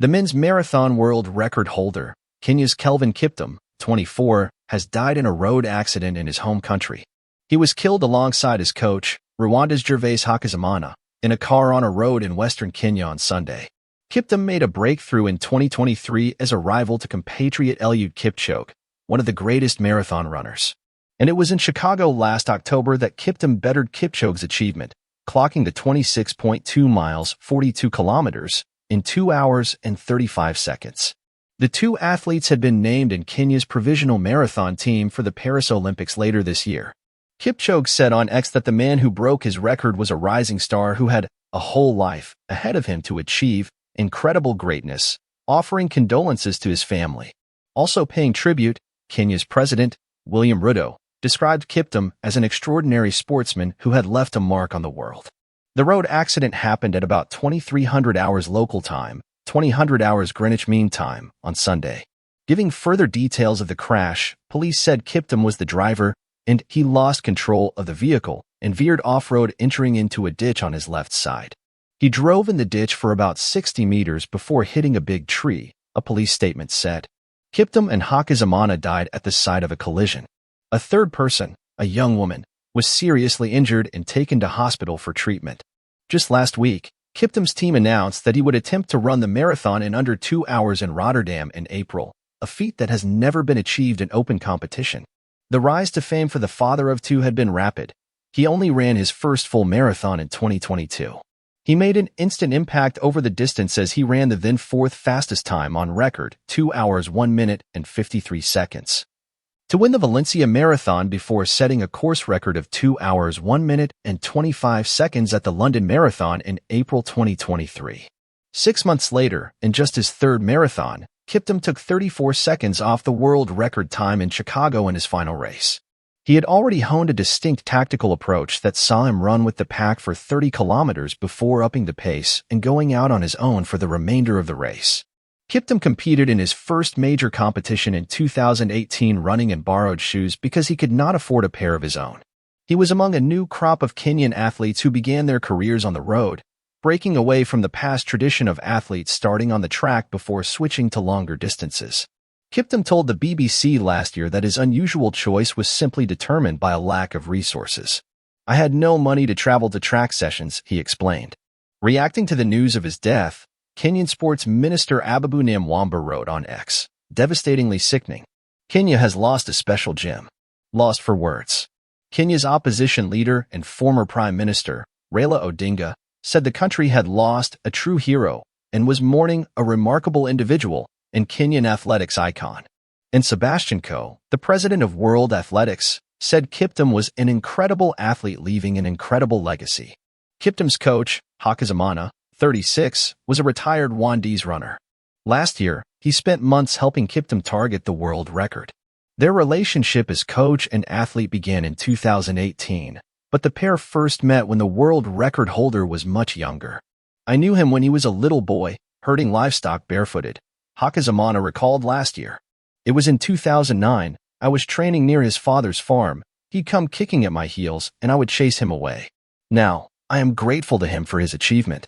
The men's marathon world record holder, Kenya's Kelvin Kiptum, 24, has died in a road accident in his home country. He was killed alongside his coach, Rwanda's Gervais Hakizimana, in a car on a road in western Kenya on Sunday. Kiptum made a breakthrough in 2023 as a rival to compatriot Eliud Kipchoge, one of the greatest marathon runners. And it was in Chicago last October that Kiptum bettered Kipchoge's achievement, clocking the 26.2 miles, 42 kilometers, in 2 hours and 35 seconds. The two athletes had been named in Kenya's provisional marathon team for the Paris Olympics later this year. Kipchoge said on X that the man who broke his record was a rising star who had a whole life ahead of him to achieve incredible greatness, offering condolences to his family. Also paying tribute, Kenya's president, William Ruto, described Kiptum as an extraordinary sportsman who had left a mark on the world. The road accident happened at about 2300 hours local time, 2000 hours Greenwich Mean Time, on Sunday. Giving further details of the crash, police said Kiptum was the driver and he lost control of the vehicle and veered off-road, entering into a ditch on his left side. He drove in the ditch for about 60 meters before hitting a big tree, a police statement said. Kiptum and Hakizimana died at the site of a collision. A third person, a young woman, was seriously injured and taken to hospital for treatment. Just last week, Kiptum's team announced that he would attempt to run the marathon in under 2 hours in Rotterdam in April, a feat that has never been achieved in open competition. The rise to fame for the father of two had been rapid. He only ran his first full marathon in 2022. He made an instant impact over the distance as he ran the then fourth fastest time on record, 2 hours 1 minute and 53 seconds. To win the Valencia Marathon before setting a course record of 2 hours 1 minute and 25 seconds at the London Marathon in April 2023. 6 months later, in just his third marathon, Kiptum took 34 seconds off the world record time in Chicago in his final race. He had already honed a distinct tactical approach that saw him run with the pack for 30 kilometers before upping the pace and going out on his own for the remainder of the race. Kiptum competed in his first major competition in 2018 running in borrowed shoes because he could not afford a pair of his own. He was among a new crop of Kenyan athletes who began their careers on the road, breaking away from the past tradition of athletes starting on the track before switching to longer distances. Kiptum told the BBC last year that his unusual choice was simply determined by a lack of resources. "I had no money to travel to track sessions," he explained. Reacting to the news of his death, Kenyan Sports Minister Ababu Namwamba wrote on X, "Devastatingly sickening. Kenya has lost a special gem." Lost for words. Kenya's opposition leader and former Prime Minister, Raila Odinga, said the country had lost a true hero and was mourning a remarkable individual and Kenyan athletics icon. And Sebastian Coe, the president of World Athletics, said Kiptum was an incredible athlete leaving an incredible legacy. Kiptum's coach, Hakizimana, 36, was a retired Rwandese runner. Last year, he spent months helping Kiptum target the world record. Their relationship as coach and athlete began in 2018, but the pair first met when the world record holder was much younger. "I knew him when he was a little boy, herding livestock barefooted," Hakizimana recalled last year. "It was in 2009, I was training near his father's farm. He'd come kicking at my heels, and I would chase him away. Now, I am grateful to him for his achievement.